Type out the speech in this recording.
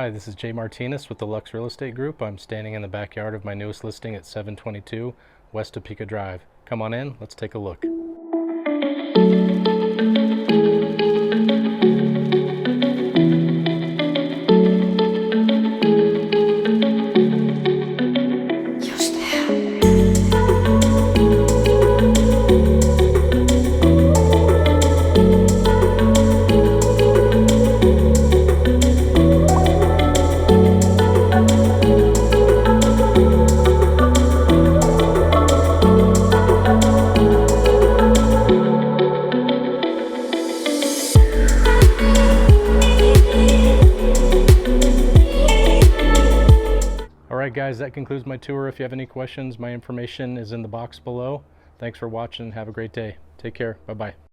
Hi, this is Jay Martinez with the Lux Real Estate Group. I'm standing in the backyard of my newest listing at 722 West Topeka Drive. Come on in, let's take a look. Alright guys, that concludes my tour. If you have any questions, my information is in the box below. Thanks for watching. Have a great day. Take care. Bye-bye.